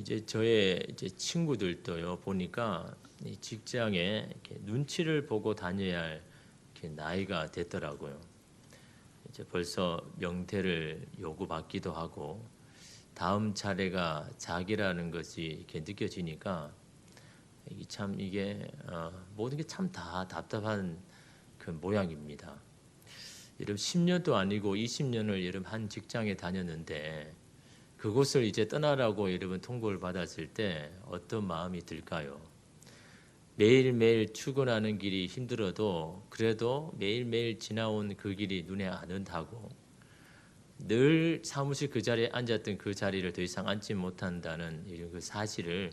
이제 저의 이제 친구들도요 보니까 이 직장에 이렇게 눈치를 보고 다녀야 할 이렇게 나이가 됐더라고요. 이제 벌써 명퇴를 요구받기도 하고 다음 차례가 자기라는 것이 이렇게 느껴지니까 이게 모든 게 참 다 답답한 그 모양입니다. 여러분 10년도 아니고 20년을 여러분 한 직장에 다녔는데 그곳을 이제 떠나라고 여러분 통보를 받았을 때 어떤 마음이 들까요? 매일매일 출근하는 길이 힘들어도 그래도 매일매일 지나온 그 길이 눈에 안 온다고 늘 사무실 그 자리에 앉았던 그 자리를 더 이상 앉지 못한다는 이런 그 사실을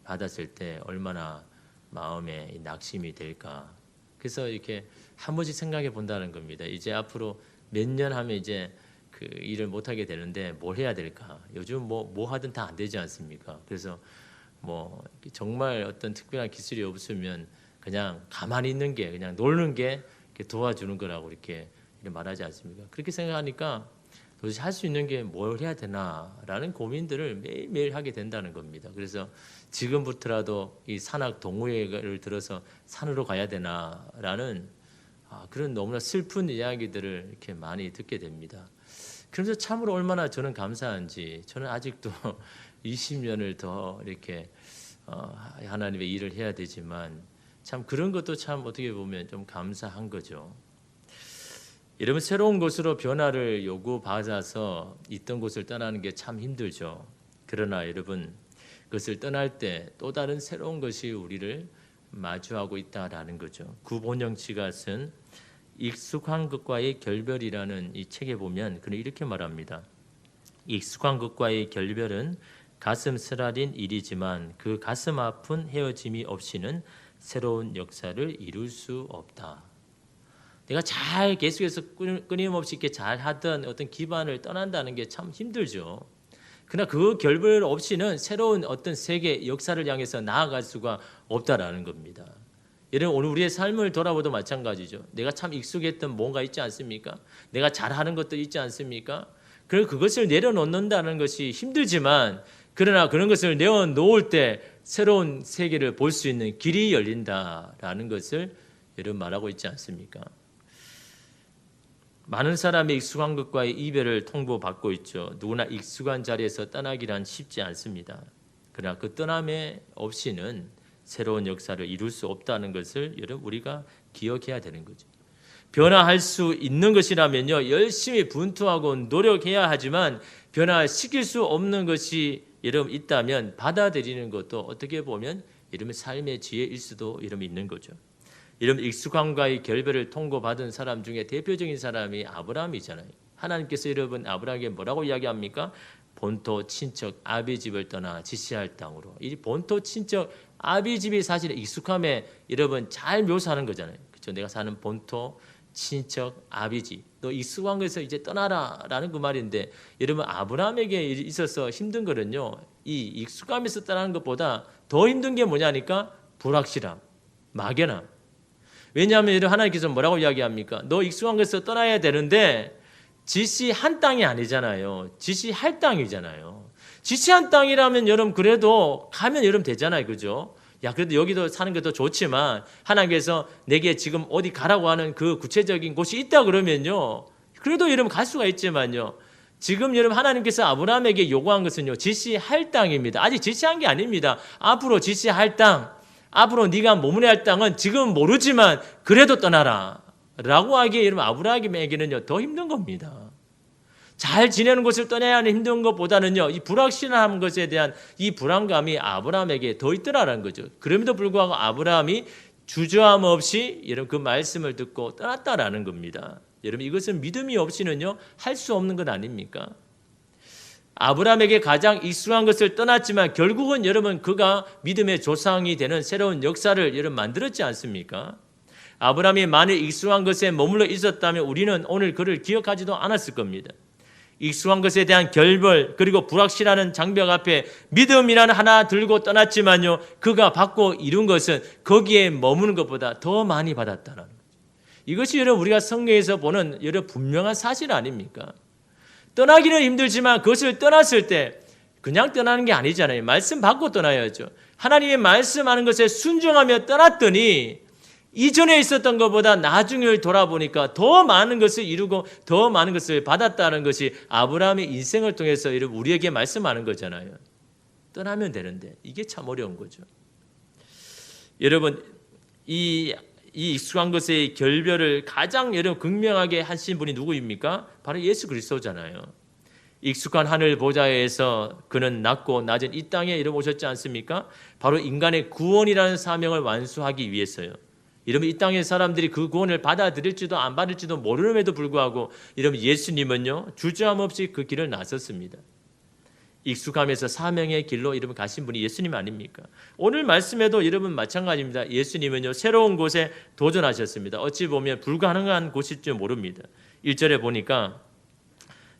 받았을 때 얼마나 마음에 낙심이 될까. 그래서 이렇게 한 번씩 생각해 본다는 겁니다. 이제 앞으로 몇 년 하면 이제 그 일을 못 하게 되는데 뭘 해야 될까? 요즘 뭐 하든 다 안 되지 않습니까? 그래서 뭐 정말 어떤 특별한 기술이 없으면 그냥 가만히 있는 게 그냥 놀는 게 도와주는 거라고 이렇게 말하지 않습니까? 그렇게 생각하니까 도대체 할 수 있는 게 뭘 해야 되나라는 고민들을 매일매일 하게 된다는 겁니다. 그래서 지금부터라도 이 산악 동호회를 들어서 산으로 가야 되나라는 그런 너무나 슬픈 이야기들을 이렇게 많이 듣게 됩니다. 그래서 참으로 얼마나 저는 감사한지 저는 아직도 20년을 더 이렇게 하나님의 일을 해야 되지만 참 그런 것도 참 어떻게 보면 좀 감사한 거죠. 여러분 새로운 곳으로 변화를 요구받아서 있던 곳을 떠나는 게 참 힘들죠. 그러나 여러분 그것을 떠날 때 또 다른 새로운 것이 우리를 마주하고 있다라는 거죠. 구본영치가 쓴 익숙한 것과의 결별이라는 이 책에 보면 그는 이렇게 말합니다. 익숙한 것과의 결별은 가슴 쓰라린 일이지만 그 가슴 아픈 헤어짐이 없이는 새로운 역사를 이룰 수 없다. 내가 잘 계속해서 끊임없이 이렇게 잘 하던 어떤 기반을 떠난다는 게 참 힘들죠. 그러나 그 결별 없이는 새로운 어떤 세계 역사를 향해서 나아갈 수가 없다라는 겁니다. 여러분 오늘 우리의 삶을 돌아보도 마찬가지죠. 내가 참 익숙했던 뭔가 있지 않습니까? 내가 잘하는 것도 있지 않습니까? 그리고 그것을 내려놓는다는 것이 힘들지만 그러나 그런 것을 내어놓을 때 새로운 세계를 볼 수 있는 길이 열린다라는 것을 여러분 말하고 있지 않습니까? 많은 사람이 익숙한 것과의 이별을 통보받고 있죠. 누구나 익숙한 자리에서 떠나기란 쉽지 않습니다. 그러나 그 떠남에 없이는 새로운 역사를 이룰 수 없다는 것을 여러분 우리가 기억해야 되는 거죠. 변화할 수 있는 것이라면요 열심히 분투하고 노력해야 하지만 변화시킬 수 없는 것이 여러분 있다면 받아들이는 것도 어떻게 보면 여러분 삶의 지혜일 수도 여러분 있는 거죠. 여러분 익숙함과의 결별을 통보받은 사람 중에 대표적인 사람이 아브라함이잖아요. 하나님께서 여러분 아브라함에게 뭐라고 이야기합니까? 본토 친척 아비 집을 떠나 지시할 땅으로. 이 본토 친척 아비 집이 사실 익숙함에 여러분 잘 묘사하는 거잖아요. 그렇죠? 내가 사는 본토 친척 아비 집. 너 익숙한 것에서 이제 떠나라라는 그 말인데 여러분 아브라함에게 있어서 힘든 거는요. 이 익숙함에서 떠나는 것보다 더 힘든 게 뭐냐니까 불확실함, 막연함. 왜냐하면 하나님께서 뭐라고 이야기합니까? 너 익숙한 것에서 떠나야 되는데 지시한 땅이 아니잖아요. 지시할 땅이잖아요. 지시한 땅이라면 여러분 그래도 가면 여러분 되잖아요. 그죠? 야 그래도 여기도 사는 게 더 좋지만 하나님께서 내게 지금 어디 가라고 하는 그 구체적인 곳이 있다 그러면요. 그래도 여러분 갈 수가 있지만요. 지금 여러분 하나님께서 아브라함에게 요구한 것은요. 지시할 땅입니다. 아직 지시한 게 아닙니다. 앞으로 지시할 땅. 앞으로 네가 머무려야 할 땅은 지금 모르지만 그래도 떠나라 라고 하기에 여러분 아브라함에게는요 더 힘든 겁니다. 잘 지내는 곳을 떠나야 하는 힘든 것보다는요 이 불확실한 것에 대한 이 불안감이 아브라함에게 더 있더라는 거죠. 그럼에도 불구하고 아브라함이 주저함 없이 여러분 그 말씀을 듣고 떠났다라는 겁니다. 여러분 이것은 믿음이 없이는요 할 수 없는 것 아닙니까? 아브라함에게 가장 익숙한 것을 떠났지만 결국은 여러분 그가 믿음의 조상이 되는 새로운 역사를 여러분 만들었지 않습니까? 아브라함이 만일 익숙한 것에 머물러 있었다면 우리는 오늘 그를 기억하지도 않았을 겁니다. 익숙한 것에 대한 결별 그리고 불확실한 장벽 앞에 믿음이라는 하나 들고 떠났지만요 그가 받고 이룬 것은 거기에 머무는 것보다 더 많이 받았다는 거죠. 이것이 여러분 우리가 성경에서 보는 여러분 분명한 사실 아닙니까? 떠나기는 힘들지만 그것을 떠났을 때 그냥 떠나는 게 아니잖아요. 말씀 받고 떠나야죠. 하나님의 말씀하는 것에 순종하며 떠났더니 이전에 있었던 것보다 나중을 돌아보니까 더 많은 것을 이루고 더 많은 것을 받았다는 것이 아브라함의 인생을 통해서 우리에게 말씀하는 거잖아요. 떠나면 되는데 이게 참 어려운 거죠. 여러분, 이 익숙한 것의 결별을 가장 여러분 극명하게 하신 분이 누구입니까? 바로 예수 그리스도잖아요. 익숙한 하늘 보좌에서 그는 낮고 낮은 이 땅에 오셨지 않습니까? 바로 인간의 구원이라는 사명을 완수하기 위해서요. 이러면 이 땅의 사람들이 그 구원을 받아들일지도 안 받을지도 모르는에도 불구하고 이러면 예수님은요 주저함 없이 그 길을 나섰습니다. 익숙함에서 사명의 길로 이러면 가신 분이 예수님 아닙니까? 오늘 말씀에도 여러분 마찬가지입니다. 예수님은요 새로운 곳에 도전하셨습니다. 어찌 보면 불가능한 곳일지 모릅니다. 1절에 보니까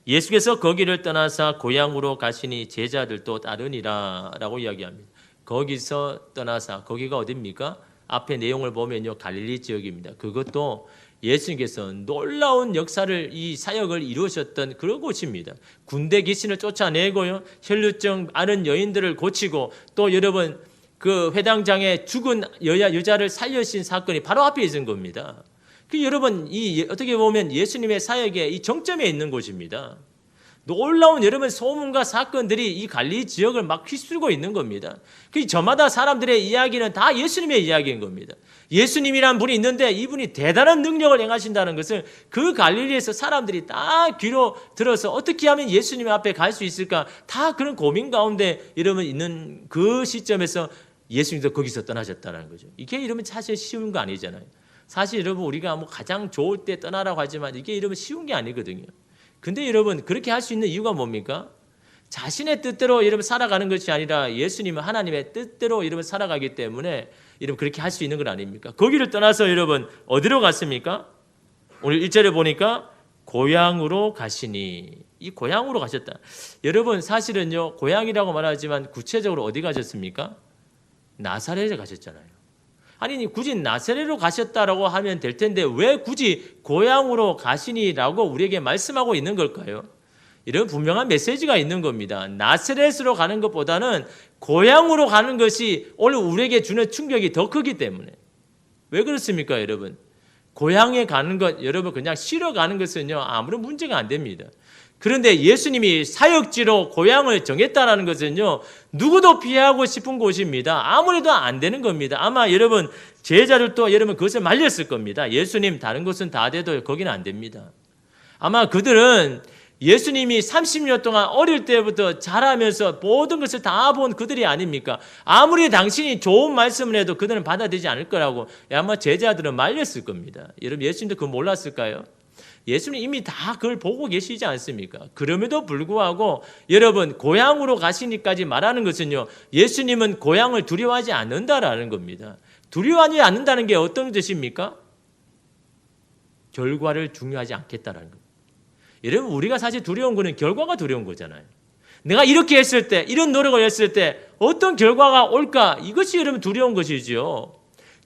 예수께서 거기를 떠나사 고향으로 가시니 제자들도 따르니라 라고 이야기합니다. 거기서 떠나사, 거기가 어디입니까? 앞에 내용을 보면요 갈릴리 지역입니다. 그것도 예수님께서 놀라운 역사를 이 사역을 이루셨던 그런 곳입니다. 군대 귀신을 쫓아내고요 혈루증 앓은 여인들을 고치고 또 여러분 그 회당장에 죽은 여자를 살려신 사건이 바로 앞에 있는 겁니다. 그 여러분 이 어떻게 보면 예수님의 사역의 이 정점에 있는 곳입니다. 놀라운 여러분 소문과 사건들이 이 갈릴리 지역을 막 휩쓸고 있는 겁니다. 그 저마다 사람들의 이야기는 다 예수님의 이야기인 겁니다. 예수님이란 분이 있는데 이분이 대단한 능력을 행하신다는 것을 그 갈릴리에서 사람들이 다 귀로 들어서 어떻게 하면 예수님 앞에 갈 수 있을까 다 그런 고민 가운데 여러분 있는 그 시점에서 예수님도 거기서 떠나셨다는 거죠. 이게 이러면 사실 쉬운 거 아니잖아요. 사실 여러분 우리가 가장 좋을 때 떠나라고 하지만 이게 이러면 쉬운 게 아니거든요. 근데 여러분 그렇게 할 수 있는 이유가 뭡니까? 자신의 뜻대로 여러분 살아가는 것이 아니라 예수님은 하나님의 뜻대로 여러분 살아가기 때문에 여러분 그렇게 할 수 있는 건 아닙니까? 거기를 떠나서 여러분 어디로 갔습니까? 오늘 1절에 보니까 고향으로 가시니 이 고향으로 가셨다. 여러분 사실은요 고향이라고 말하지만 구체적으로 어디 가셨습니까? 나사렛에 가셨잖아요. 아니 굳이 나사렛으로 가셨다라고 하면 될 텐데 왜 굳이 고향으로 가시니라고 우리에게 말씀하고 있는 걸까요? 이런 분명한 메시지가 있는 겁니다. 나사렛으로 가는 것보다는 고향으로 가는 것이 오늘 우리에게 주는 충격이 더 크기 때문에. 왜 그렇습니까 여러분? 고향에 가는 것 여러분 그냥 쉬러 가는 것은요 아무런 문제가 안 됩니다. 그런데 예수님이 사역지로 고향을 정했다는 것은요 누구도 피하고 싶은 곳입니다. 아무래도 안 되는 겁니다. 아마 여러분 제자들도 여러분 그것을 말렸을 겁니다. 예수님 다른 곳은 다 돼도 거기는 안 됩니다. 아마 그들은 예수님이 30년 동안 어릴 때부터 자라면서 모든 것을 다 본 그들이 아닙니까? 아무리 당신이 좋은 말씀을 해도 그들은 받아들이지 않을 거라고 아마 제자들은 말렸을 겁니다. 여러분 예수님도 그거 몰랐을까요? 예수님 이미 다 그걸 보고 계시지 않습니까? 그럼에도 불구하고 여러분 고향으로 가시니까지 말하는 것은요 예수님은 고향을 두려워하지 않는다라는 겁니다. 두려워하지 않는다는 게 어떤 뜻입니까? 결과를 중요하지 않겠다라는 겁니다. 여러분 우리가 사실 두려운 거는 결과가 두려운 거잖아요. 내가 이렇게 했을 때 이런 노력을 했을 때 어떤 결과가 올까 이것이 여러분 두려운 것이죠.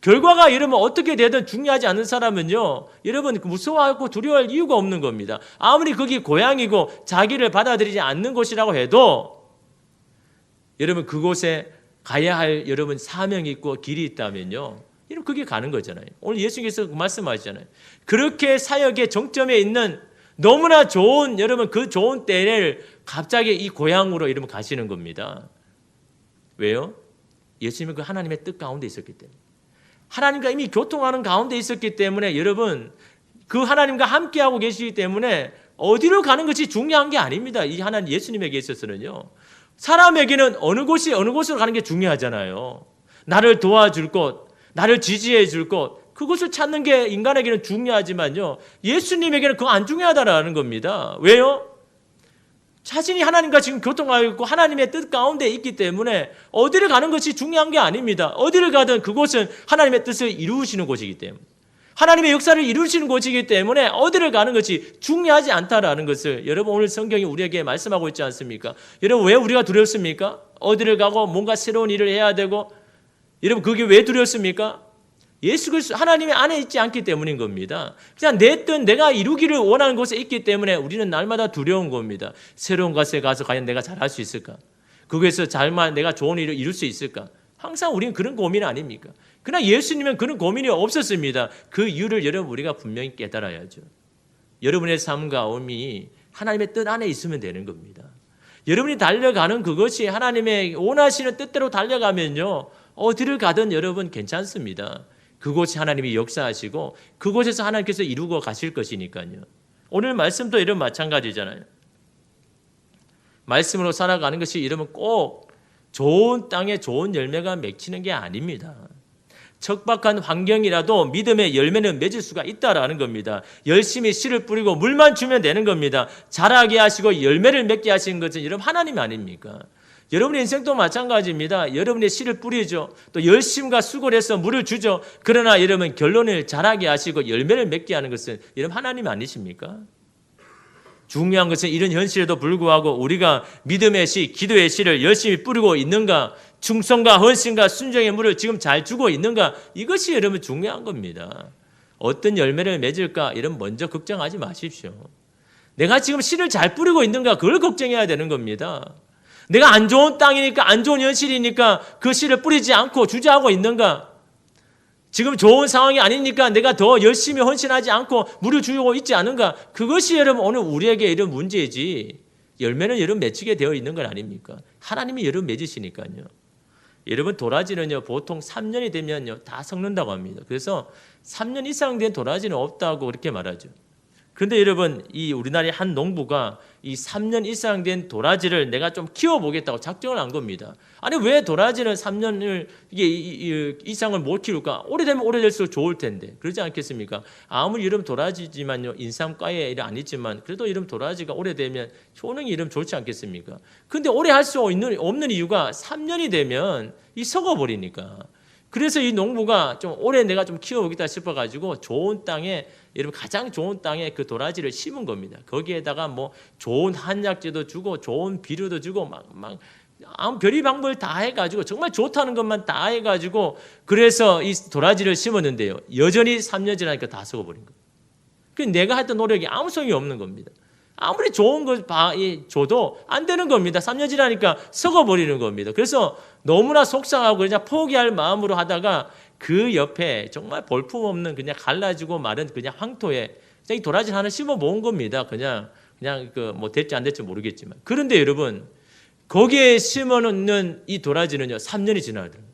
결과가 여러분 어떻게 되든 중요하지 않은 사람은요 여러분 무서워하고 두려워할 이유가 없는 겁니다. 아무리 거기 고향이고 자기를 받아들이지 않는 곳이라고 해도 여러분 그곳에 가야 할 여러분 사명이 있고 길이 있다면요 여러분 그게 가는 거잖아요. 오늘 예수님께서 그 말씀하시잖아요. 그렇게 사역의 정점에 있는 너무나 좋은 여러분 그 좋은 때를 갑자기 이 고향으로 여러분 가시는 겁니다. 왜요? 예수님은 그 하나님의 뜻 가운데 있었기 때문에. 하나님과 이미 교통하는 가운데 있었기 때문에 여러분 그 하나님과 함께하고 계시기 때문에 어디로 가는 것이 중요한 게 아닙니다. 이 하나님 예수님에게 있어서는요. 사람에게는 어느 곳으로 가는 게 중요하잖아요. 나를 도와줄 곳, 나를 지지해 줄 곳 그것을 찾는 게 인간에게는 중요하지만요. 예수님에게는 그거 안 중요하다라는 겁니다. 왜요? 자신이 하나님과 지금 교통하고 있고 하나님의 뜻 가운데 있기 때문에 어디를 가는 것이 중요한 게 아닙니다. 어디를 가든 그곳은 하나님의 뜻을 이루시는 곳이기 때문에 하나님의 역사를 이루시는 곳이기 때문에 어디를 가는 것이 중요하지 않다라는 것을 여러분 오늘 성경이 우리에게 말씀하고 있지 않습니까? 여러분 왜 우리가 두렵습니까? 어디를 가고 뭔가 새로운 일을 해야 되고 여러분 그게 왜 두렵습니까? 예수 그리스도 하나님의 안에 있지 않기 때문인 겁니다. 그냥 내 뜻 내가 이루기를 원하는 곳에 있기 때문에 우리는 날마다 두려운 겁니다. 새로운 곳에 가서 과연 내가 잘할 수 있을까? 거기에서 잘만 내가 좋은 일을 이룰 수 있을까? 항상 우리는 그런 고민 아닙니까? 그러나 예수님은 그런 고민이 없었습니다. 그 이유를 여러분 우리가 분명히 깨달아야죠. 여러분의 삶과 삶이 하나님의 뜻 안에 있으면 되는 겁니다. 여러분이 달려가는 그것이 하나님의 원하시는 뜻대로 달려가면요, 어디를 가든 여러분 괜찮습니다. 그곳이 하나님이 역사하시고 그곳에서 하나님께서 이루고 가실 것이니까요. 오늘 말씀도 이런 마찬가지잖아요. 말씀으로 살아가는 것이 여러분 꼭 좋은 땅에 좋은 열매가 맺히는 게 아닙니다. 척박한 환경이라도 믿음의 열매는 맺을 수가 있다라는 겁니다. 열심히 씨를 뿌리고 물만 주면 되는 겁니다. 자라게 하시고 열매를 맺게 하시는 것은 여러분 하나님 아닙니까? 여러분의 인생도 마찬가지입니다. 여러분의 씨를 뿌리죠. 또 열심과 수고를 해서 물을 주죠. 그러나 여러분 결론을 자라게 하시고 열매를 맺게 하는 것은 여러분 하나님 아니십니까? 중요한 것은 이런 현실에도 불구하고 우리가 믿음의 씨, 기도의 씨를 열심히 뿌리고 있는가, 충성과 헌신과 순종의 물을 지금 잘 주고 있는가, 이것이 여러분 중요한 겁니다. 어떤 열매를 맺을까 이런 먼저 걱정하지 마십시오. 내가 지금 씨를 잘 뿌리고 있는가, 그걸 걱정해야 되는 겁니다. 내가 안 좋은 땅이니까, 안 좋은 현실이니까 그 씨를 뿌리지 않고 주저하고 있는가, 지금 좋은 상황이 아니니까 내가 더 열심히 헌신하지 않고 물을 주고 있지 않은가, 그것이 여러분 오늘 우리에게 이런 문제이지 열매는 여러분 맺히게 되어 있는 건 아닙니까? 하나님이 여러분 맺으시니까요. 여러분 도라지는요 보통 3년이 되면요 다 썩는다고 합니다. 그래서 3년 이상 된 도라지는 없다고 그렇게 말하죠. 그런데 여러분 이 우리나라의 한 농부가 이 3년 이상 된 도라지를 내가 좀 키워보겠다고 작정을 한 겁니다. 아니 왜 도라지는 3년을 이상을 못 키울까? 오래되면 오래될수록 좋을 텐데 그러지 않겠습니까? 아무리 이름 도라지지만요 인삼과에 이름 아니지만 그래도 이름 도라지가 오래되면 효능이 이름 좋지 않겠습니까? 근데 오래 할 수 없는 이유가 3년이 되면 이 썩어버리니까. 그래서 이 농부가 좀 오래 내가 좀 키워보겠다 싶어가지고 좋은 땅에 여러분 가장 좋은 땅에 그 도라지를 심은 겁니다. 거기에다가 뭐 좋은 한약재도 주고 좋은 비료도 주고 막 별의 방법을 다 해가지고 정말 좋다는 것만 다 해가지고 그래서 이 도라지를 심었는데요. 여전히 3년 지나니까 다 썩어버린 거예요. 그 내가 했던 노력이 아무 소용이 없는 겁니다. 아무리 좋은 걸 줘도 안 되는 겁니다. 3년 지나니까 썩어버리는 겁니다. 그래서 너무나 속상하고 그냥 포기할 마음으로 하다가 그 옆에 정말 볼품없는 그냥 갈라지고 마른 그냥 황토에 이 도라지 하나 심어 모은 겁니다. 그냥 그 뭐 될지 안 될지 모르겠지만. 그런데 여러분 거기에 심어 놓는 이 도라지는요 3년이 지나더라고요.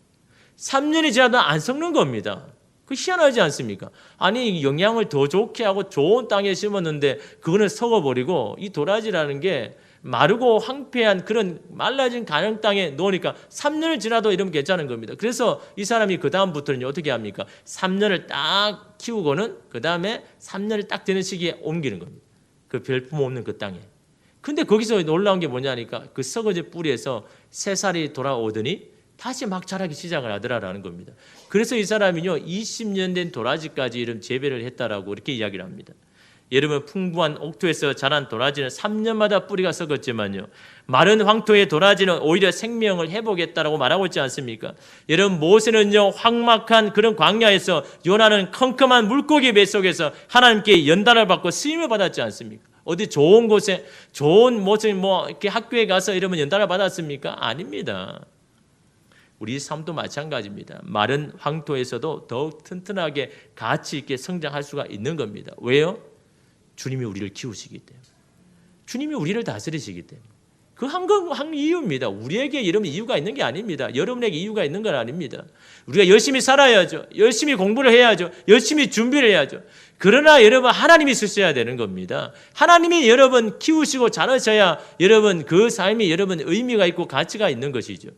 3년이 지나도 안 썩는 겁니다. 그 희한하지 않습니까? 아니 영양을 더 좋게 하고 좋은 땅에 심었는데 그거는 썩어버리고 이 도라지라는 게 마르고 황폐한 그런 말라진 가는 땅에 놓으니까 3년을 지나도 이러면 괜찮은 겁니다. 그래서 이 사람이 그 다음부터는 어떻게 합니까? 3년을 딱 키우고는 그 다음에 3년을 딱 되는 시기에 옮기는 겁니다. 그 별품 없는 그 땅에. 근데 거기서 놀라운 게 뭐냐니까 그 썩어진 뿌리에서 새살이 돌아오더니 다시 막 자라기 시작을 하더라라는 겁니다. 그래서 이 사람이요 20년 된 도라지까지 이런 재배를 했다라고 이렇게 이야기를 합니다. 여러분 풍부한 옥토에서 자란 도라지는 3년마다 뿌리가 썩었지만요 마른 황토의 도라지는 오히려 생명을 회복했다라고 말하고 있지 않습니까? 여러분 모세는요 황막한 그런 광야에서 요나는 컴컴한 물고기 뱃속에서 하나님께 연단을 받고 쓰임을 받았지 않습니까? 어디 좋은 곳에 좋은 무슨 뭐 이렇게 학교에 가서 이러면 연단을 받았습니까? 아닙니다. 우리 삶도 마찬가지입니다. 마른 황토에서도 더욱 튼튼하게 가치 있게 성장할 수가 있는 겁니다. 왜요? 주님이 우리를 키우시기 때문에. 주님이 우리를 다스리시기 때문에. 그 한 이유입니다. 우리에게 이런 이유가 있는 게 아닙니다. 여러분에게 이유가 있는 건 아닙니다. 우리가 열심히 살아야죠. 열심히 공부를 해야죠. 열심히 준비를 해야죠. 그러나 여러분 하나님이 쓰셔야 되는 겁니다. 하나님이 여러분 키우시고 자라셔야 여러분 그 삶이 여러분 의미가 있고 가치가 있는 것이죠.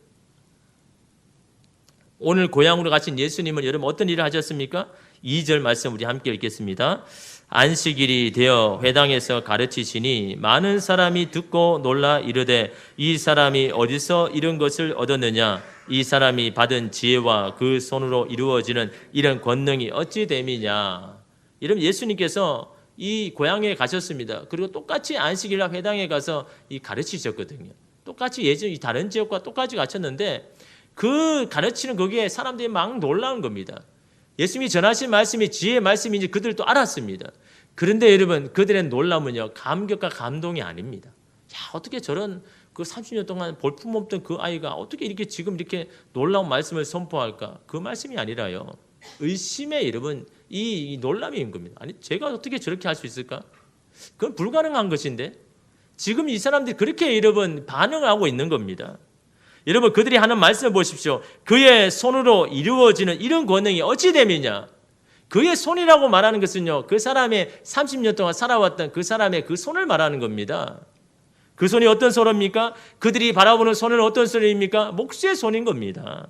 오늘 고향으로 가신 예수님은 여러분 어떤 일을 하셨습니까? 2절 말씀 우리 함께 읽겠습니다. 안식일이 되어 회당에서 가르치시니 많은 사람이 듣고 놀라 이르되 이 사람이 어디서 이런 것을 얻었느냐? 이 사람이 받은 지혜와 그 손으로 이루어지는 이런 권능이 어찌 됨이냐? 이러면 예수님께서 이 고향에 가셨습니다. 그리고 똑같이 안식일날 회당에 가서 가르치셨거든요. 똑같이 예전 다른 지역과 똑같이 가르쳤는데 그 가르치는 거기에 사람들이 막 놀라는 겁니다. 예수님이 전하신 말씀이 지혜의 말씀인지 그들도 알았습니다. 그런데 여러분 그들의 놀람은요 감격과 감동이 아닙니다. 야 어떻게 저런 그 30년 동안 볼품없던 그 아이가 어떻게 이렇게 지금 이렇게 놀라운 말씀을 선포할까? 그 말씀이 아니라요. 의심의 여러분 이 놀람인 겁니다. 아니 제가 어떻게 저렇게 할 수 있을까? 그건 불가능한 것인데 지금 이 사람들이 그렇게 여러분 반응을 하고 있는 겁니다. 여러분 그들이 하는 말씀을 보십시오. 그의 손으로 이루어지는 이런 권능이 어찌 됨이냐? 그의 손이라고 말하는 것은요, 그 사람의 30년 동안 살아왔던 그 사람의 그 손을 말하는 겁니다. 그 손이 어떤 손입니까? 그들이 바라보는 손은 어떤 손입니까? 목수의 손인 겁니다.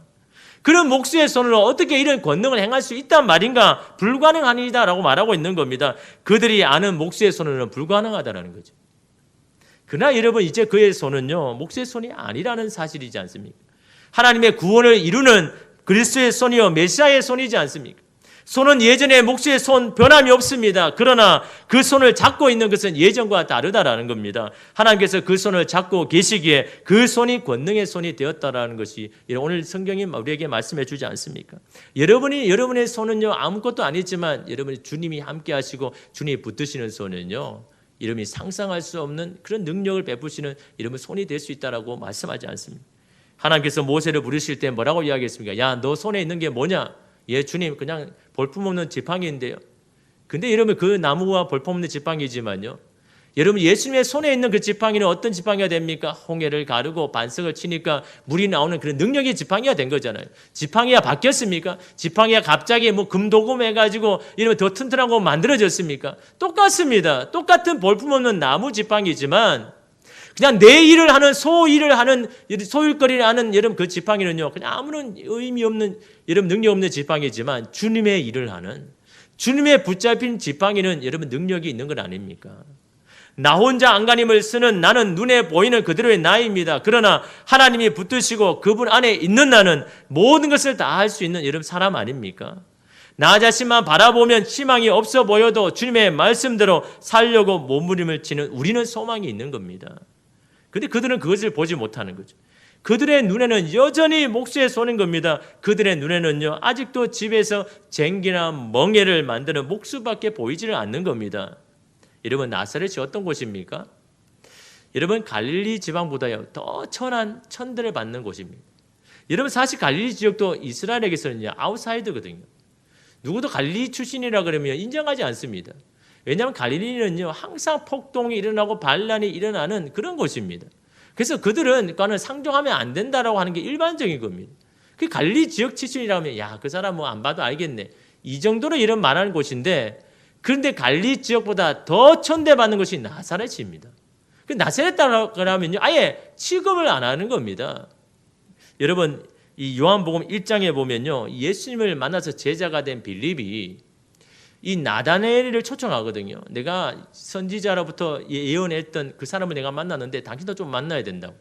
그런 목수의 손으로 어떻게 이런 권능을 행할 수 있단 말인가? 불가능하니다라고 말하고 있는 겁니다. 그들이 아는 목수의 손은 불가능하다라는 거죠. 그러나 여러분 이제 그의 손은요, 목수의 손이 아니라는 사실이지 않습니까? 하나님의 구원을 이루는 그리스도의 손이요, 메시아의 손이지 않습니까? 손은 예전의 목수의 손 변함이 없습니다. 그러나 그 손을 잡고 있는 것은 예전과 다르다라는 겁니다. 하나님께서 그 손을 잡고 계시기에 그 손이 권능의 손이 되었다라는 것이 오늘 성경이 우리에게 말씀해 주지 않습니까? 여러분의 손은요 아무것도 아니지만 여러분이 주님이 함께 하시고 주님이 붙드시는 손은요 여러분이 상상할 수 없는 그런 능력을 베푸시는 여러분 손이 될 수 있다라고 말씀하지 않습니까? 하나님께서 모세를 부르실 때 뭐라고 이야기했습니까? 야, 너 손에 있는 게 뭐냐? 예, 주님 그냥 볼품없는 지팡이인데요. 근데 여러분 그 나무와 볼품없는 지팡이지만요. 여러분 예수님의 손에 있는 그 지팡이는 어떤 지팡이가 됩니까? 홍해를 가르고 반석을 치니까 물이 나오는 그런 능력의 지팡이가 된 거잖아요. 지팡이가 바뀌었습니까? 지팡이가 갑자기 뭐 금도금 해가지고 이러면 더 튼튼하고 만들어졌습니까? 똑같습니다. 똑같은 볼품없는 나무 지팡이지만 그냥 내 일을 하는 소일을 하는 소일거리를 하는 여러분 그 지팡이는요 그냥 아무런 의미 없는 여러분 능력 없는 지팡이지만 주님의 일을 하는 주님의 붙잡힌 지팡이는 여러분 능력이 있는 건 아닙니까? 나 혼자 안간힘을 쓰는 나는 눈에 보이는 그대로의 나입니다. 그러나 하나님이 붙드시고 그분 안에 있는 나는 모든 것을 다 할 수 있는 여러분 사람 아닙니까? 나 자신만 바라보면 희망이 없어 보여도 주님의 말씀대로 살려고 몸부림을 치는 우리는 소망이 있는 겁니다. 근데 그들은 그것을 보지 못하는 거죠. 그들의 눈에는 여전히 목수의 손인 겁니다. 그들의 눈에는요 아직도 집에서 쟁기나 멍에를 만드는 목수밖에 보이지를 않는 겁니다. 여러분 나사렛이 어떤 곳입니까? 여러분 갈릴리 지방보다요 더 천한 천대를 받는 곳입니다. 여러분 사실 갈릴리 지역도 이스라엘에게서는 아웃사이더거든요. 누구도 갈릴리 출신이라 그러면 인정하지 않습니다. 왜냐하면 갈릴리는요 항상 폭동이 일어나고 반란이 일어나는 그런 곳입니다. 그래서 그들은 그거는 상종하면 안 된다라고 하는 게 일반적인 겁니다. 그 갈릴리 지역 출신이라면 야, 그 사람 뭐 안 봐도 알겠네. 이 정도로 이런 말하는 곳인데 그런데 갈릴리 지역보다 더 천대받는 것이 나사렛입니다. 그 나사렛이라면요 아예 취급을 안 하는 겁니다. 여러분 이 요한복음 1장에 보면요 예수님을 만나서 제자가 된 빌립이 이 나다나엘을 초청하거든요. 내가 선지자로부터 예언했던 그 사람을 내가 만났는데 당신도 좀 만나야 된다고.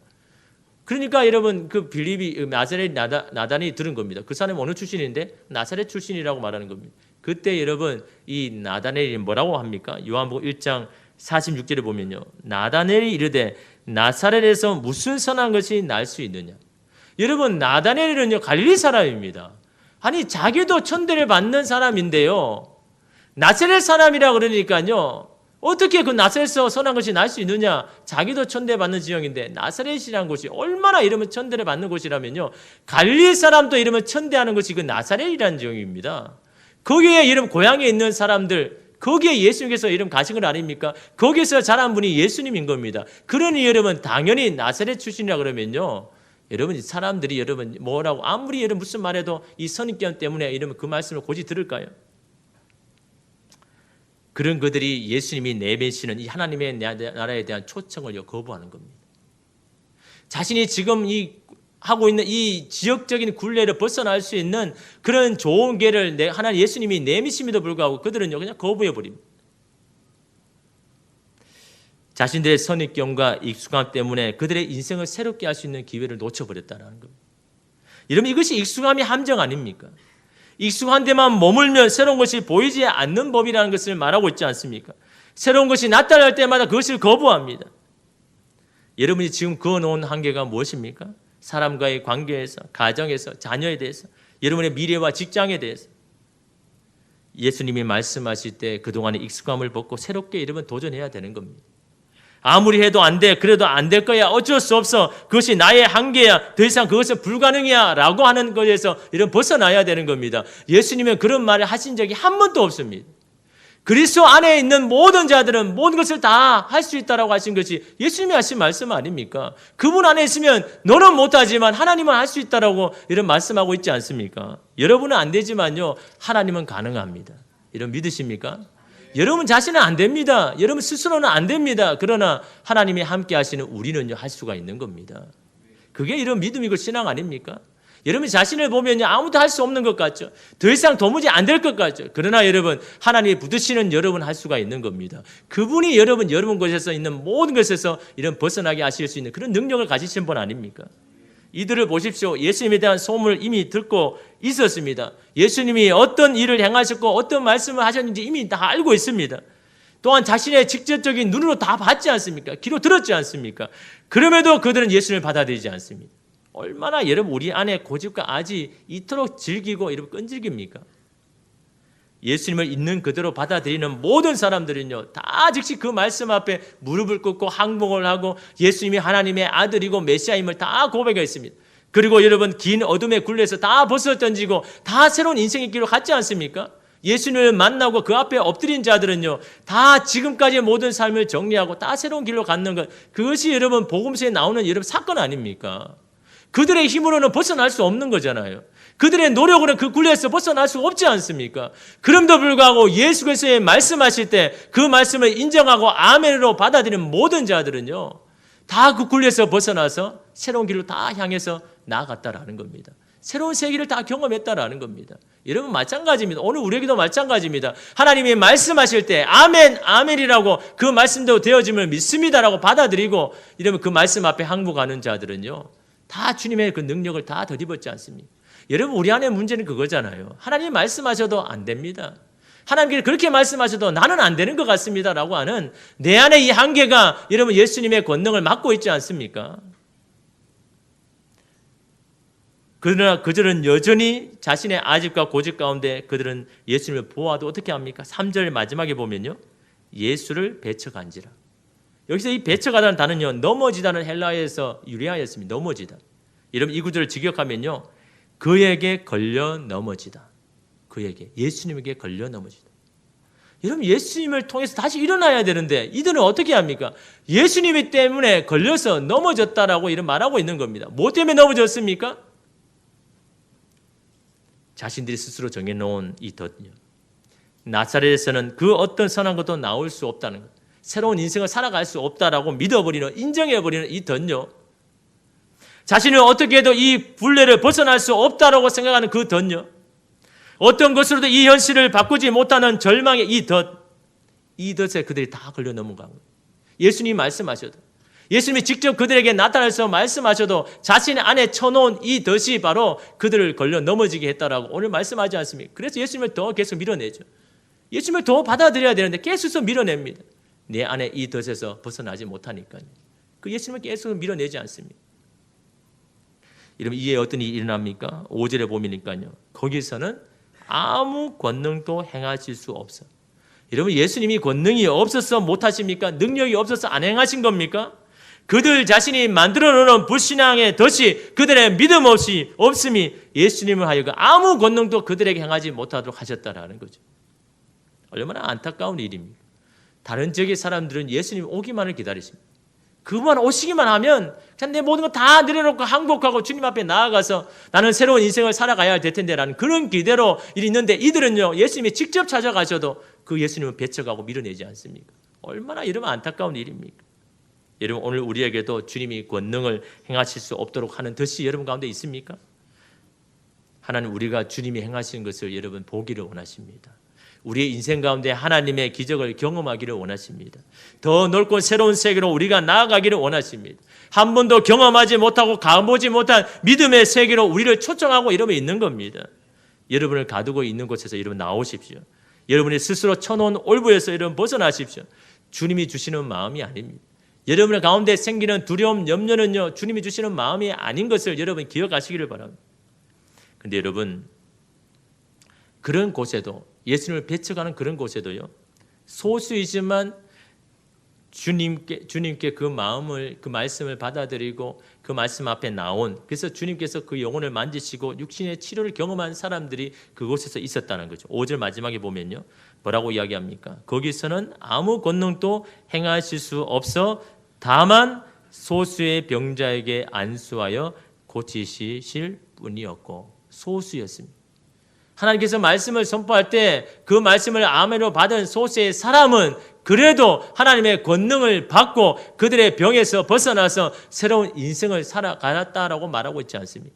그러니까 여러분 그 빌립이 나사렛 나다나엘이 들은 겁니다. 그 사람이 어느 출신인데 나사렛 출신이라고 말하는 겁니다. 그때 여러분 이 나다나엘이 뭐라고 합니까? 요한복음 1장 46절에 보면요. 나다나엘이 이르되 나사렛에서 무슨 선한 것이 날 수 있느냐. 여러분 나다나엘은요 갈릴리 사람입니다. 아니 자기도 천대를 받는 사람인데요. 나사렛 사람이라 그러니까요. 어떻게 그 나사렛에서 선한 것이 날 수 있느냐. 자기도 천대받는 지역인데 나사렛이라는 곳이 얼마나 이러면 천대를 받는 곳이라면요. 갈릴리 사람도 이러면 천대하는 것이 그 나사렛이라는 지역입니다. 거기에 여러분 고향에 있는 사람들 거기에 예수님께서 이름 가신 건 아닙니까? 거기서 자란 분이 예수님인 겁니다. 그러니 여러분 당연히 나사렛 출신이라 그러면요. 여러분 사람들이 여러분 뭐라고 아무리 여러분 무슨 말해도 이 선입견 때문에 이러면 그 말씀을 곧이 들을까요? 그런 그들이 예수님이 내뱉으시는 이 하나님의 나라에 대한 초청을 거부하는 겁니다. 자신이 지금 하고 있는 이 지역적인 굴레를 벗어날 수 있는 그런 좋은 기회를 하나님 예수님이 내미심에도 불구하고 그들은요 그냥 거부해 버립니다. 자신들의 선입견과 익숙함 때문에 그들의 인생을 새롭게 할 수 있는 기회를 놓쳐버렸다는 겁니다. 여러분 이것이 익숙함의 함정 아닙니까? 익숙한 데만 머물면 새로운 것이 보이지 않는 법이라는 것을 말하고 있지 않습니까? 새로운 것이 나타날 때마다 그것을 거부합니다. 여러분이 지금 그어놓은 한계가 무엇입니까? 사람과의 관계에서, 가정에서, 자녀에 대해서, 여러분의 미래와 직장에 대해서. 예수님이 말씀하실 때 그동안의 익숙함을 벗고 새롭게 여러분 도전해야 되는 겁니다. 아무리 해도 안 돼. 그래도 안 될 거야. 어쩔 수 없어. 그것이 나의 한계야. 더 이상 그것은 불가능이야. 라고 하는 것에서 이런 벗어나야 되는 겁니다. 예수님은 그런 말을 하신 적이 한 번도 없습니다. 그리스도 안에 있는 모든 자들은 모든 것을 다 할 수 있다라고 하신 것이 예수님이 하신 말씀 아닙니까? 그분 안에 있으면 너는 못하지만 하나님은 할 수 있다라고 이런 말씀하고 있지 않습니까? 여러분은 안 되지만요, 하나님은 가능합니다. 이런 믿으십니까? 여러분 자신은 안 됩니다. 여러분 스스로는 안 됩니다. 그러나 하나님이 함께 하시는 우리는요, 할 수가 있는 겁니다. 그게 이런 믿음이고 신앙 아닙니까? 여러분 자신을 보면요, 아무도 할 수 없는 것 같죠. 더 이상 도무지 안 될 것 같죠. 그러나 여러분, 하나님이 붙드시는 여러분 할 수가 있는 겁니다. 그분이 여러분 곳에서 있는 모든 것에서 이런 벗어나게 하실 수 있는 그런 능력을 가지신 분 아닙니까? 이들을 보십시오. 예수님에 대한 소문을 이미 듣고 있었습니다. 예수님이 어떤 일을 행하셨고 어떤 말씀을 하셨는지 이미 다 알고 있습니다. 또한 자신의 직접적인 눈으로 다 봤지 않습니까? 귀로 들었지 않습니까? 그럼에도 그들은 예수님을 받아들이지 않습니다. 얼마나 여러분 우리 안에 고집과 아지 이토록 즐기고 여러분 끈질깁니까? 예수님을 있는 그대로 받아들이는 모든 사람들은요, 다 즉시 그 말씀 앞에 무릎을 꿇고 항복을 하고 예수님이 하나님의 아들이고 메시아임을 다 고백했습니다. 그리고 여러분 긴 어둠의 굴레에서 다 벗어 던지고 다 새로운 인생의 길로 갔지 않습니까? 예수님을 만나고 그 앞에 엎드린 자들은요, 다 지금까지의 모든 삶을 정리하고 다 새로운 길로 갔는 것, 그것이 여러분 복음서에 나오는 여러분 사건 아닙니까? 그들의 힘으로는 벗어날 수 없는 거잖아요. 그들의 노력으로는 그 굴레에서 벗어날 수 없지 않습니까? 그럼에도 불구하고 예수께서 말씀하실 때 그 말씀을 인정하고 아멘으로 받아들이는 모든 자들은요, 다 그 굴레에서 벗어나서 새로운 길로 다 향해서 나아갔다라는 겁니다. 새로운 세계를 다 경험했다라는 겁니다. 여러분 마찬가지입니다. 오늘 우리에게도 마찬가지입니다. 하나님이 말씀하실 때 아멘, 아멘이라고 그 말씀대로 되어짐을 믿습니다라고 받아들이고 이러면 그 말씀 앞에 항복하는 자들은요, 다 주님의 그 능력을 다 덧입었지 않습니까? 여러분 우리 안에 문제는 그거잖아요. 하나님 말씀하셔도 안 됩니다. 하나님께서 그렇게 말씀하셔도 나는 안 되는 것 같습니다라고 하는 내 안에 이 한계가 여러분 예수님의 권능을 막고 있지 않습니까? 그러나 그들은 여전히 자신의 아집과 고집 가운데 그들은 예수님을 보아도 어떻게 합니까? 3절 마지막에 보면요, 예수를 배척한지라. 여기서 이 배척하다는 단어는요, 넘어지다는 헬라어에서 유래하였습니다. 넘어지다. 여러분 이 구절을 직역하면요, 그에게 걸려 넘어지다. 그에게, 예수님에게 걸려 넘어지다. 여러분 예수님을 통해서 다시 일어나야 되는데 이들은 어떻게 합니까? 예수님이 때문에 걸려서 넘어졌다라고 이런 말하고 있는 겁니다. 뭐 때문에 넘어졌습니까? 자신들이 스스로 정해놓은 이 덫이요, 나사렛에서는 그 어떤 선한 것도 나올 수 없다는 것, 새로운 인생을 살아갈 수 없다라고 믿어버리는, 인정해버리는 이 덫요, 자신을 어떻게 해도 이 굴레를 벗어날 수 없다라고 생각하는 그 덫요, 어떤 것으로도 이 현실을 바꾸지 못하는 절망의 이 덫, 이 덫에 그들이 다 걸려 넘어간 거예요. 예수님이 말씀하셔도, 예수님이 직접 그들에게 나타나서 말씀하셔도 자신 안에 쳐놓은 이 덫이 바로 그들을 걸려 넘어지게 했다라고 오늘 말씀하지 않습니까? 그래서 예수님을 더 계속 밀어내죠. 예수님을 더 받아들여야 되는데 계속 밀어냅니다. 내 안에 이 덫에서 벗어나지 못하니까요. 그 예수님을 계속 밀어내지 않습니다. 이러면 이에 어떤 일이 일어납니까? 5절에 보니까요, 거기서는 아무 권능도 행하실 수 없어. 여러분 예수님이 권능이 없어서 못하십니까? 능력이 없어서 안 행하신 겁니까? 그들 자신이 만들어 놓은 불신앙의 덫이 그들의 믿음 없이 없음이 예수님을 하여금 아무 권능도 그들에게 행하지 못하도록 하셨다라는 거죠. 얼마나 안타까운 일입니까? 다른 지역의 사람들은 예수님 오기만을 기다리십니다. 그분만 오시기만 하면 그냥 내 모든 거 다 내려놓고 항복하고 주님 앞에 나아가서 나는 새로운 인생을 살아가야 될 텐데라는 그런 기대로 일이 있는데 이들은요, 예수님이 직접 찾아가셔도 그 예수님을 배척하고 밀어내지 않습니까? 얼마나 이러면 안타까운 일입니까? 여러분 오늘 우리에게도 주님이 권능을 행하실 수 없도록 하는 덫이 여러분 가운데 있습니까? 하나님 우리가 주님이 행하시는 것을 여러분 보기를 원하십니다. 우리의 인생 가운데 하나님의 기적을 경험하기를 원하십니다. 더 넓고 새로운 세계로 우리가 나아가기를 원하십니다. 한 번도 경험하지 못하고 가보지 못한 믿음의 세계로 우리를 초청하고 이러면 있는 겁니다. 여러분을 가두고 있는 곳에서 여러분 나오십시오. 여러분이 스스로 쳐놓은 올부에서 여러분 벗어나십시오. 주님이 주시는 마음이 아닙니다. 여러분의 가운데 생기는 두려움, 염려는요, 주님이 주시는 마음이 아닌 것을 여러분 기억하시기를 바랍니다. 그런데 여러분 그런 곳에도, 예수님을 배척하는 그런 곳에도요, 소수이지만 주님께 그 말씀을 받아들이고 그 말씀 앞에 나온, 그래서 주님께서 그 영혼을 만지시고 육신의 치료를 경험한 사람들이 그곳에서 있었다는 거죠. 5절 마지막에 보면요, 뭐라고 이야기합니까? 거기서는 아무 권능도 행하실 수 없어 다만 소수의 병자에게 안수하여 고치실 뿐이었고, 소수였습니다. 하나님께서 말씀을 선포할 때 그 말씀을 아멘으로 받은 소수의 사람은 그래도 하나님의 권능을 받고 그들의 병에서 벗어나서 새로운 인생을 살아갔다라고 말하고 있지 않습니까?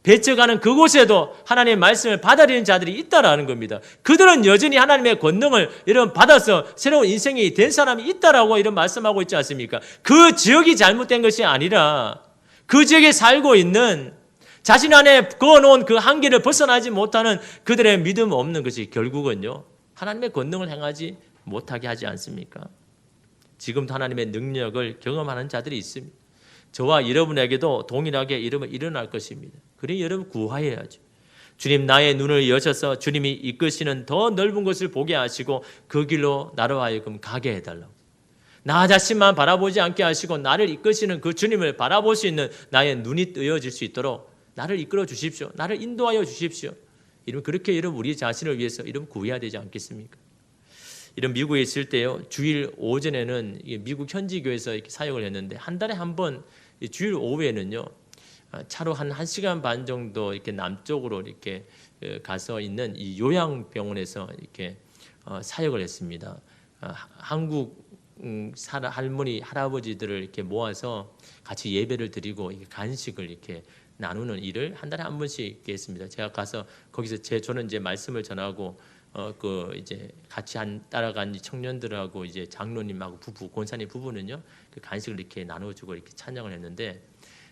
배쳐가는 그곳에도 하나님의 말씀을 받아들이는 자들이 있다라는 겁니다. 그들은 여전히 하나님의 권능을 이런 받아서 새로운 인생이 된 사람이 있다라고 이런 말씀하고 있지 않습니까? 그 지역이 잘못된 것이 아니라 그 지역에 살고 있는 자신 안에 그어놓은 그 한계를 벗어나지 못하는 그들의 믿음 없는 것이 결국은요, 하나님의 권능을 행하지 못하게 하지 않습니까? 지금도 하나님의 능력을 경험하는 자들이 있습니다. 저와 여러분에게도 동일하게 이러면 일어날 것입니다. 그러니 여러분 구하여야죠. 주님, 나의 눈을 여셔서 주님이 이끄시는 더 넓은 것을 보게 하시고 그 길로 나로 하여금 가게 해달라고. 나 자신만 바라보지 않게 하시고 나를 이끄시는 그 주님을 바라볼 수 있는 나의 눈이 뜨여질 수 있도록 나를 이끌어 주십시오. 나를 인도하여 주십시오. 이런 그렇게 여러분 우리 자신을 위해서 이런 구해야 되지 않겠습니까? 이런 미국에 있을 때요, 주일 오전에는 미국 현지 교회에서 이렇게 사역을 했는데 한 달에 한 번 주일 오후에는요, 차로 한 1시간 반 정도 이렇게 남쪽으로 이렇게 가서 있는 이 요양병원에서 이렇게 사역을 했습니다. 한국 할머니 할아버지들을 이렇게 모아서 같이 예배를 드리고 간식을 이렇게 나누는 일을 한 달에 한 번씩 했습니다. 제가 가서 거기서 저는 이제 말씀을 전하고 이제 같이 따라간 청년들하고 이제 장로님하고 권사님 부부는요, 그 간식을 이렇게 나눠주고 이렇게 찬양을 했는데,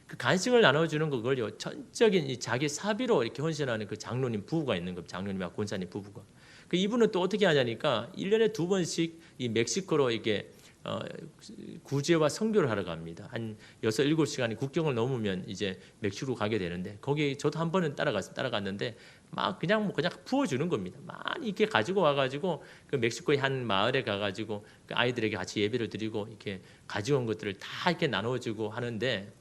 그 간식을 나눠주는 그걸요, 전적인 자기 사비로 이렇게 헌신하는 그 장로님 부부가 있는 겁니다. 장로님하고 권사님 부부가. 그 이분은 또 어떻게 하냐니까 1년에 2번씩 이 멕시코로 이게 구제와 선교를 하러 갑니다. 한 6, 7시간이 국경을 넘으면 이제 멕시코로 가게 되는데, 거기 저도 한 번은 따라갔는데 막 그냥 부어주는 겁니다. 많이 이렇게 가지고 와가지고 그 멕시코의 한 마을에 가가지고 그 아이들에게 같이 예배를 드리고 이렇게 가져온 것들을 다 이렇게 나눠주고 하는데,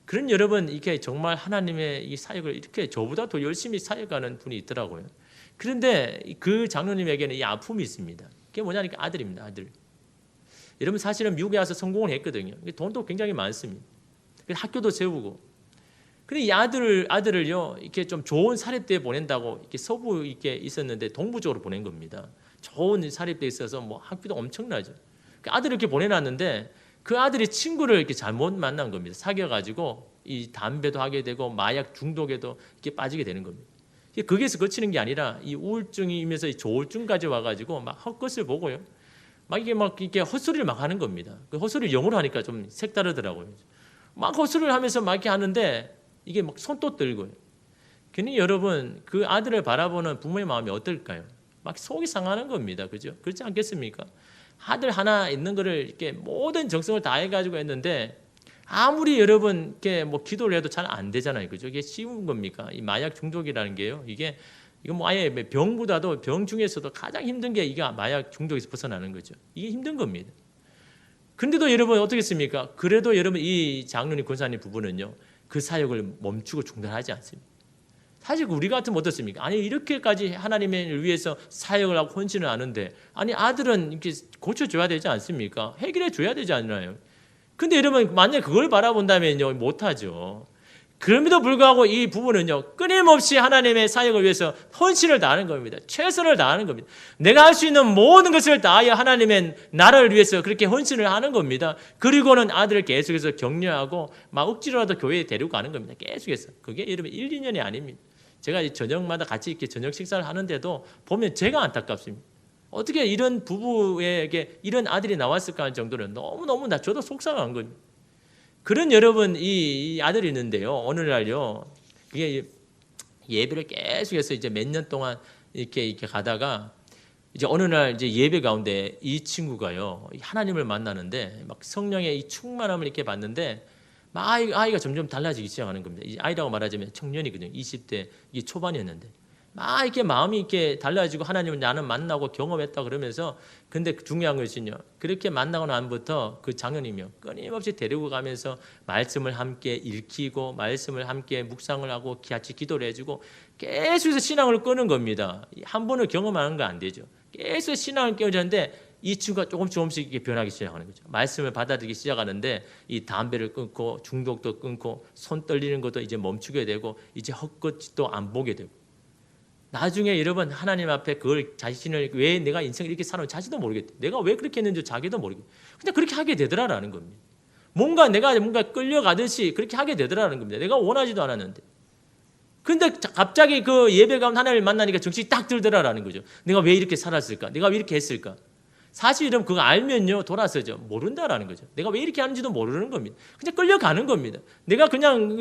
그런 여러분 이렇게 정말 하나님의 이 사역을 이렇게 저보다 더 열심히 사역하는 분이 있더라고요. 그런데 그 장로님에게는 이 아픔이 있습니다. 그게 뭐냐니까 아들입니다, 아들. 여러분 사실은 미국에 와서 성공을 했거든요. 돈도 굉장히 많습니다. 학교도 세우고. 근데 이 아들을요, 이렇게 좀 좋은 사립대에 보낸다고 이렇게 서부 이렇게 있었는데 동부 쪽으로 보낸 겁니다. 좋은 사립대에 있어서 뭐 학비도 엄청나죠. 아들을 이렇게 보내놨는데 그 아들이 친구를 이렇게 잘못 만난 겁니다. 사귀어가지고 이 담배도 하게 되고 마약 중독에도 이렇게 빠지게 되는 겁니다. 거기에서 그치는 게 아니라 이 우울증이면서 이 조울증까지 와가지고 막 헛것을 보고요. 막 이렇게 헛소리를 막 하는 겁니다. 그 헛소리를 영어로 하니까 좀 색다르더라고요. 막 헛소리를 하면서 막 이렇게 하는데 이게 막 손도 떨고요. 괜히 여러분 그 아들을 바라보는 부모의 마음이 어떨까요? 막 속이 상하는 겁니다. 그죠? 그렇지 않겠습니까? 아들 하나 있는 거를 이렇게 모든 정성을 다해가지고 했는데 아무리 여러분 이렇게 뭐 기도를 해도 잘 안 되잖아요. 그죠? 이게 쉬운 겁니까? 이 마약 중독이라는 게요. 이거 뭐 아예 병보다도 병 중에서도 가장 힘든 게 이게 마약 중독에서 벗어나는 거죠. 이게 힘든 겁니다. 근데도 여러분 어떻겠습니까? 그래도 여러분 이 장로님 권사님 부부는요, 그 사역을 멈추고 중단하지 않습니다. 사실 우리 같으면 어떻습니까? 아니 이렇게까지 하나님을 위해서 사역을 하고 헌신을 하는데, 아니 아들은 이렇게 고쳐줘야 되지 않습니까? 해결해 줘야 되지 않나요? 근데 여러분 만약에 그걸 바라본다면요, 못하죠. 그럼에도 불구하고 이 부부는요, 끊임없이 하나님의 사역을 위해서 헌신을 다하는 겁니다. 최선을 다하는 겁니다. 내가 할 수 있는 모든 것을 다하여 하나님의 나라를 위해서 그렇게 헌신을 하는 겁니다. 그리고는 아들을 계속해서 격려하고 막 억지로라도 교회에 데리고 가는 겁니다. 계속해서. 그게 여러분 1, 2년이 아닙니다. 제가 저녁마다 같이 이렇게 저녁 식사를 하는데도 보면 제가 안타깝습니다. 어떻게 이런 부부에게 이런 아들이 나왔을까 하는 정도로 너무너무 저도 속상한 겁니다. 그런 여러분 이 아들이 있는데요, 어느 날요, 이게 예배를 계속해서 이제 몇 년 동안 이렇게 가다가 이제 어느 날 이제 예배 가운데 이 친구가요, 하나님을 만나는데 막 성령의 이 충만함을 이렇게 받는데 막 아이가 점점 달라지기 시작하는 겁니다. 이 아이라고 말하자면 청년이거든요. 20대 이 초반이었는데 막 이렇게 마음이 이렇게 달라지고 하나님을 나는 만나고 경험했다 그러면서 근데 중요한 것은요. 그렇게 만나고 난부터 그 장로님이요. 끊임없이 데리고 가면서 말씀을 함께 읽히고 말씀을 함께 묵상을 하고 같이 기도를 해주고 계속해서 신앙을 끄는 겁니다. 한 번을 경험하는 거 안 되죠. 계속 신앙을 깨우쳤는데 이 친구가 조금씩 이렇게 변하기 시작하는 거죠. 말씀을 받아들이기 시작하는데 이 담배를 끊고 중독도 끊고 손 떨리는 것도 이제 멈추게 되고 이제 헛것도 안 보게 되고 나중에 여러분 하나님 앞에 그걸 자신을 왜 내가 인생을 이렇게 살았는지 자신도 모르겠대. 내가 왜 그렇게 했는지 자기도 모르겠대. 그냥 그렇게 하게 되더라라는 겁니다. 내가 뭔가 끌려가듯이 그렇게 하게 되더라는 겁니다. 내가 원하지도 않았는데. 근데 갑자기 그 예배 가면 하나님을 만나니까 정신이 딱 들더라라는 거죠. 내가 왜 이렇게 살았을까? 내가 왜 이렇게 했을까? 사실 여러분 그거 알면요 돌아서죠. 모른다라는 거죠. 내가 왜 이렇게 하는지도 모르는 겁니다. 그냥 끌려가는 겁니다. 내가 그냥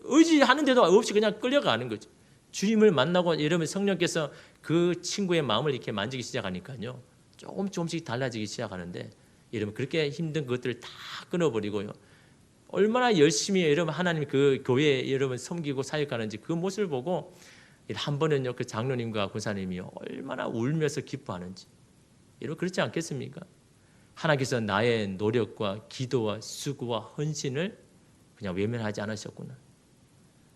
의지하는 데도 없이 그냥 끌려가는 거죠. 주님을 만나고 여러분 성령께서 그 친구의 마음을 이렇게 만지기 시작하니까요. 조금씩 달라지기 시작하는데 여러분 그렇게 힘든 것들을 다 끊어버리고요. 얼마나 열심히 여러분 하나님 그 교회에 여러분 섬기고 사역하는지 그 모습을 보고 한 번은요 그 장로님과 권사님이요 얼마나 울면서 기뻐하는지 여러분 그렇지 않겠습니까? 하나님께서 나의 노력과 기도와 수고와 헌신을 그냥 외면하지 않으셨구나.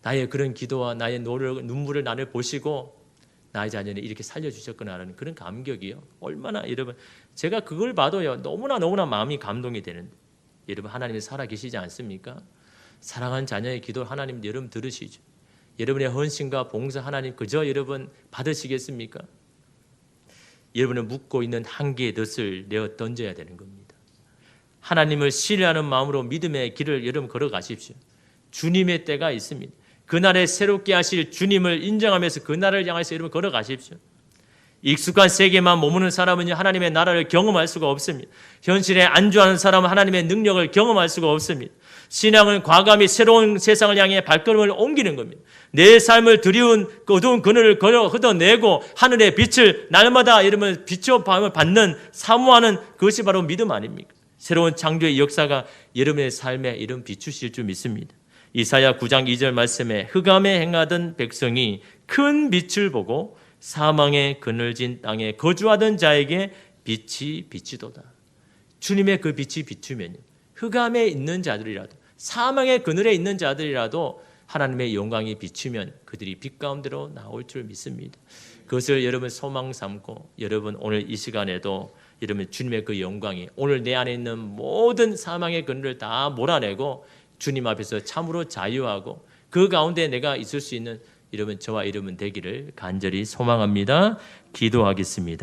나의 그런 기도와 나의 노력, 눈물을 나를 보시고 나의 자녀를 이렇게 살려주셨구나라는 그런 감격이요. 얼마나 여러분 제가 그걸 봐도요 너무나 마음이 감동이 되는데 여러분 하나님이 살아계시지 않습니까? 사랑하는 자녀의 기도를 하나님 여러분 들으시죠. 여러분의 헌신과 봉사 하나님 그저 여러분 받으시겠습니까? 여러분은 묻고 있는 한계의 덫을 내어 던져야 되는 겁니다. 하나님을 신뢰하는 마음으로 믿음의 길을 여러분 걸어가십시오. 주님의 때가 있습니다. 그날에 새롭게 하실 주님을 인정하면서 그 나라를 향해서 여러분 걸어가십시오. 익숙한 세계만 머무는 사람은 하나님의 나라를 경험할 수가 없습니다. 현실에 안주하는 사람은 하나님의 능력을 경험할 수가 없습니다. 신앙은 과감히 새로운 세상을 향해 발걸음을 옮기는 겁니다. 내 삶을 드리운 어두운 그늘을 걷어내고 하늘의 빛을 날마다 여러분 받는 사모하는 그것이 바로 믿음 아닙니까? 새로운 창조의 역사가 여러분의 삶에 이런 비추실 줄 믿습니다. 이사야 9장 2절 말씀에 흑암에 행하던 백성이 큰 빛을 보고 사망의 그늘진 땅에 거주하던 자에게 빛이 비치도다. 주님의 그 빛이 비추면요. 흑암에 있는 자들이라도 사망의 그늘에 있는 자들이라도 하나님의 영광이 비추면 그들이 빛 가운데로 나올 줄 믿습니다. 그것을 여러분 소망 삼고 여러분 오늘 이 시간에도 여러분 주님의 그 영광이 오늘 내 안에 있는 모든 사망의 그늘을 다 몰아내고 주님 앞에서 참으로 자유하고 그 가운데 내가 있을 수 있는 여러분 저와 여러분 되기를 간절히 소망합니다. 기도하겠습니다.